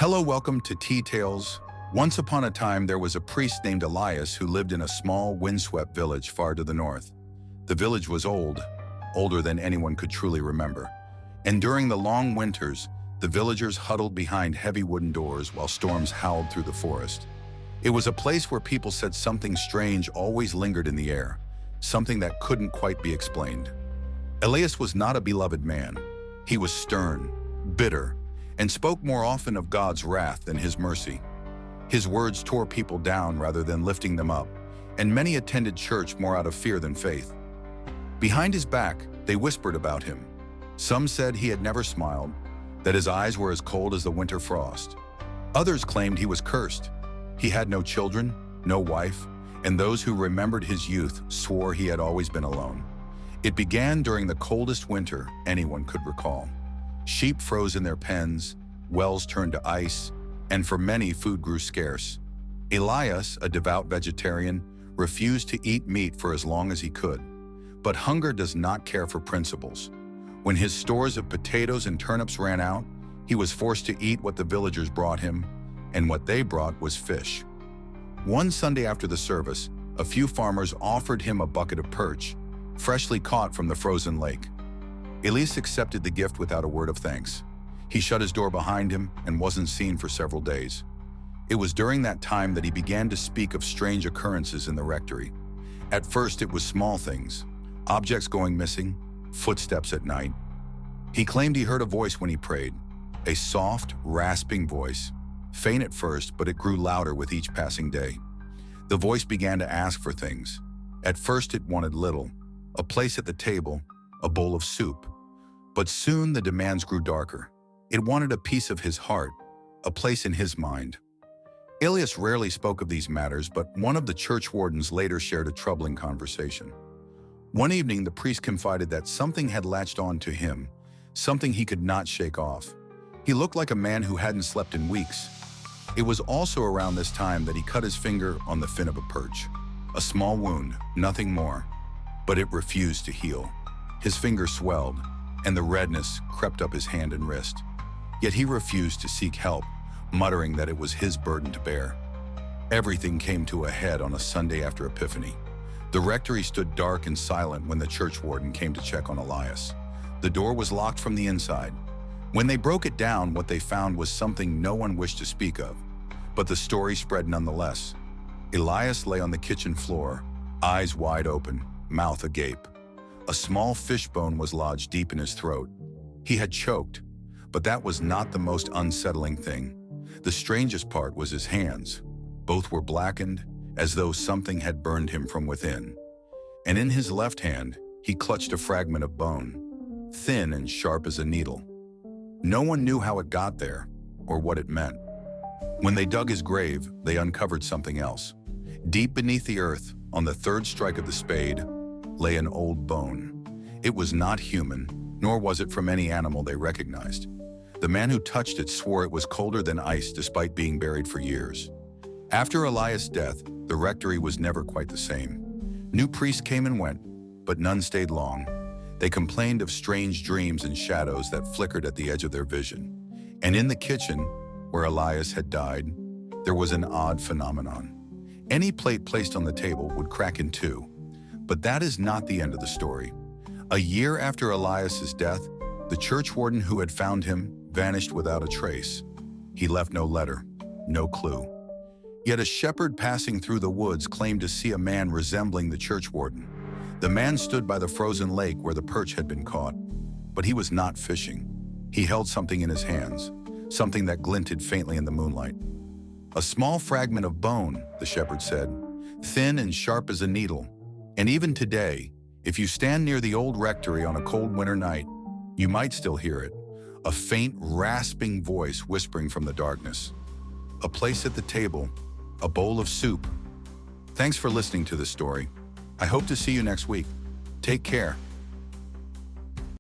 Hello, welcome to TTales. Once upon a time, there was a priest named Elias who lived in a small, windswept village far to the north. The village was old, older than anyone could truly remember. And during the long winters, the villagers huddled behind heavy wooden doors while storms howled through the forest. It was a place where people said something strange always lingered in the air, something that couldn't quite be explained. Elias was not a beloved man. He was stern, bitter, and spoke more often of God's wrath than his mercy. His words tore people down rather than lifting them up, and many attended church more out of fear than faith. Behind his back, they whispered about him. Some said he had never smiled, that his eyes were as cold as the winter frost. Others claimed he was cursed. He had no children, no wife, and those who remembered his youth swore he had always been alone. It began during the coldest winter anyone could recall. Sheep froze in their pens, wells turned to ice, and for many food grew scarce. Elias, a devout vegetarian, refused to eat meat for as long as he could. But hunger does not care for principles. When his stores of potatoes and turnips ran out, he was forced to eat what the villagers brought him, and what they brought was fish. One Sunday after the service, a few farmers offered him a bucket of perch, freshly caught from the frozen lake. Elias accepted the gift without a word of thanks. He shut his door behind him and wasn't seen for several days. It was during that time that he began to speak of strange occurrences in the rectory. At first, it was small things, objects going missing, footsteps at night. He claimed he heard a voice when he prayed, a soft, rasping voice, faint at first, but it grew louder with each passing day. The voice began to ask for things. At first, it wanted little, a place at the table, a bowl of soup. But soon the demands grew darker. It wanted a piece of his heart, a place in his mind. Elias rarely spoke of these matters, but one of the church wardens later shared a troubling conversation. One evening, the priest confided that something had latched on to him, something he could not shake off. He looked like a man who hadn't slept in weeks. It was also around this time that he cut his finger on the fin of a perch. A small wound, nothing more, but it refused to heal. His finger swelled, and the redness crept up his hand and wrist. Yet he refused to seek help, muttering that it was his burden to bear. Everything came to a head on a Sunday after Epiphany. The rectory stood dark and silent when the church warden came to check on Elias. The door was locked from the inside. When they broke it down, what they found was something no one wished to speak of. But the story spread nonetheless. Elias lay on the kitchen floor, eyes wide open, mouth agape. A small fishbone was lodged deep in his throat. He had choked, but that was not the most unsettling thing. The strangest part was his hands. Both were blackened, as though something had burned him from within. And in his left hand, he clutched a fragment of bone, thin and sharp as a needle. No one knew how it got there, or what it meant. When they dug his grave, they uncovered something else. Deep beneath the earth, on the third strike of the spade, lay an old bone. It was not human, nor was it from any animal they recognized. The man who touched it swore it was colder than ice despite being buried for years. After Elias' death, the rectory was never quite the same. New priests came and went, but none stayed long. They complained of strange dreams and shadows that flickered at the edge of their vision. And in the kitchen, where Elias had died, there was an odd phenomenon. Any plate placed on the table would crack in two. But that is not the end of the story. A year after Elias' death, the church warden who had found him vanished without a trace. He left no letter, no clue. Yet a shepherd passing through the woods claimed to see a man resembling the church warden. The man stood by the frozen lake where the perch had been caught, but he was not fishing. He held something in his hands, something that glinted faintly in the moonlight. A small fragment of bone, the shepherd said, thin and sharp as a needle. And even today, if you stand near the old rectory on a cold winter night, you might still hear it, a faint, rasping voice whispering from the darkness. A place at the table, a bowl of soup. Thanks for listening to this story. I hope to see you next week. Take care.